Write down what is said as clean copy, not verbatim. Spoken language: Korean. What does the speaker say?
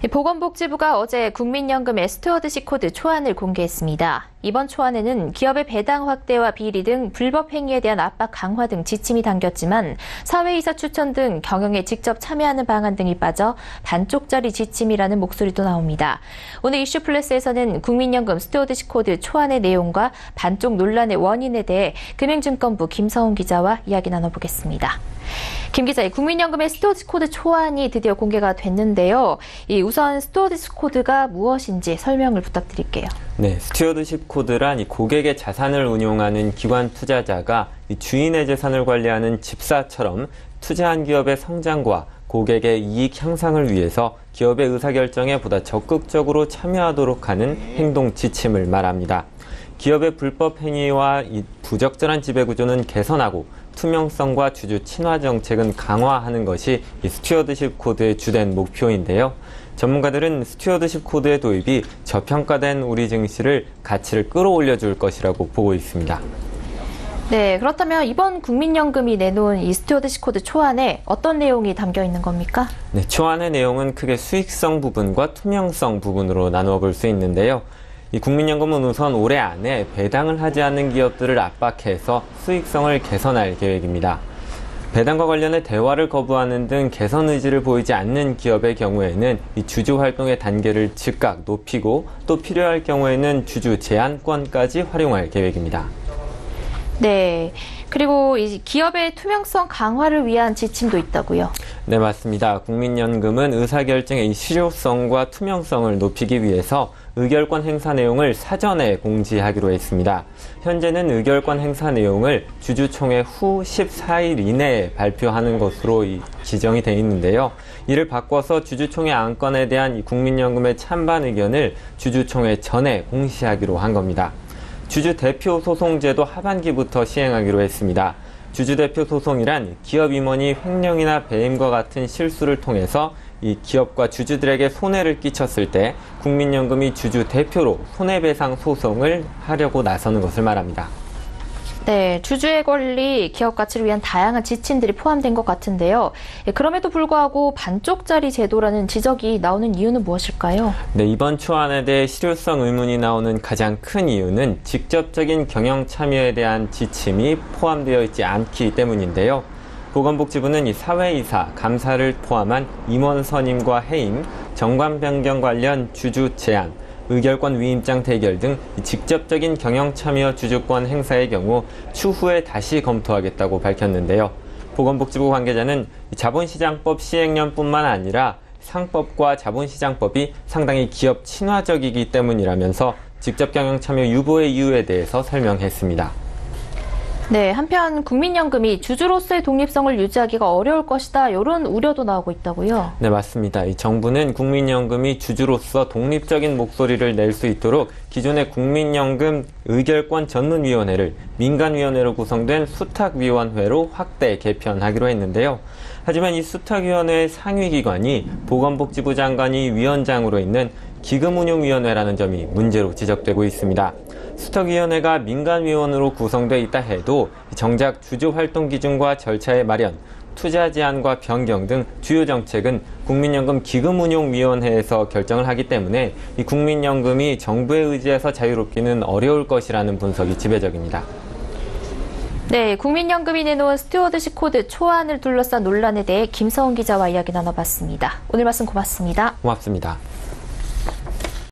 보건복지부가 어제 국민연금의 스튜어드십 코드 초안을 공개했습니다. 이번 초안에는 기업의 배당 확대와 비리 등 불법 행위에 대한 압박 강화 등 지침이 담겼지만 사회이사 추천 등 경영에 직접 참여하는 방안 등이 빠져 반쪽짜리 지침이라는 목소리도 나옵니다. 오늘 이슈플러스에서는 국민연금 스튜어드십 코드 초안의 내용과 반쪽 논란의 원인에 대해 금융증권부 김서훈 기자와 이야기 나눠보겠습니다. 김 기자, 국민연금의 스튜어드십 코드 초안이 드디어 공개가 됐는데요. 우선 스튜어드십 코드가 무엇인지 설명을 부탁드릴게요. 네, 스튜어드십 코드란 고객의 자산을 운용하는 기관 투자자가 주인의 재산을 관리하는 집사처럼 투자한 기업의 성장과 고객의 이익 향상을 위해서 기업의 의사결정에 보다 적극적으로 참여하도록 하는 행동 지침을 말합니다. 기업의 불법 행위와 부적절한 지배구조는 개선하고 투명성과 주주 친화 정책은 강화하는 것이 이 스튜어드십 코드의 주된 목표인데요. 전문가들은 스튜어드십 코드의 도입이 저평가된 우리 증시를 가치를 끌어올려줄 것이라고 보고 있습니다. 네, 그렇다면 이번 국민연금이 내놓은 이 스튜어드십 코드 초안에 어떤 내용이 담겨 있는 겁니까? 네, 초안의 내용은 크게 수익성 부분과 투명성 부분으로 나누어 볼 수 있는데요. 이 국민연금은 우선 올해 안에 배당을 하지 않는 기업들을 압박해서 수익성을 개선할 계획입니다. 배당과 관련해 대화를 거부하는 등 개선 의지를 보이지 않는 기업의 경우에는 이 주주 활동의 단계를 즉각 높이고 또 필요할 경우에는 주주 제한권까지 활용할 계획입니다. 네, 그리고 이 기업의 투명성 강화를 위한 지침도 있다고요? 네, 맞습니다. 국민연금은 의사결정의 실효성과 투명성을 높이기 위해서 의결권 행사 내용을 사전에 공지하기로 했습니다. 현재는 의결권 행사 내용을 주주총회 후 14일 이내에 발표하는 것으로 지정이 되어 있는데요. 이를 바꿔서 주주총회 안건에 대한 국민연금의 찬반 의견을 주주총회 전에 공시하기로 한 겁니다. 주주대표 소송제도 하반기부터 시행하기로 했습니다. 주주대표 소송이란 기업 임원이 횡령이나 배임과 같은 실수를 통해서 이 기업과 주주들에게 손해를 끼쳤을 때 국민연금이 주주 대표로 손해배상 소송을 하려고 나서는 것을 말합니다. 네, 주주의 권리, 기업 가치를 위한 다양한 지침들이 포함된 것 같은데요. 그럼에도 불구하고 반쪽짜리 제도라는 지적이 나오는 이유는 무엇일까요? 네, 이번 초안에 대해 실효성 의문이 나오는 가장 큰 이유는 직접적인 경영 참여에 대한 지침이 포함되어 있지 않기 때문인데요. 보건복지부는 이 사회이사, 감사를 포함한 임원 선임과 해임, 정관 변경 관련 주주 제한, 의결권 위임장 대결 등 직접적인 경영 참여 주주권 행사의 경우 추후에 다시 검토하겠다고 밝혔는데요. 보건복지부 관계자는 자본시장법 시행령뿐만 아니라 상법과 자본시장법이 상당히 기업 친화적이기 때문이라면서 직접 경영 참여 유보의 이유에 대해서 설명했습니다. 네, 한편 국민연금이 주주로서의 독립성을 유지하기가 어려울 것이다, 이런 우려도 나오고 있다고요? 네, 맞습니다. 이 정부는 국민연금이 주주로서 독립적인 목소리를 낼 수 있도록 기존의 국민연금 의결권 전문위원회를 민간위원회로 구성된 수탁위원회로 확대 개편하기로 했는데요. 하지만 이 수탁위원회의 상위기관이 보건복지부 장관이 위원장으로 있는 기금운용위원회라는 점이 문제로 지적되고 있습니다. 수탁위원회가 민간위원으로 구성돼 있다 해도 정작 주주활동 기준과 절차의 마련, 투자 제한과 변경 등 주요 정책은 국민연금 기금운용위원회에서 결정을 하기 때문에 이 국민연금이 정부의 의지에서 자유롭기는 어려울 것이라는 분석이 지배적입니다. 네, 국민연금이 내놓은 스튜어드십 코드 초안을 둘러싼 논란에 대해 김서훈 기자와 이야기 나눠봤습니다. 오늘 말씀 고맙습니다. 고맙습니다.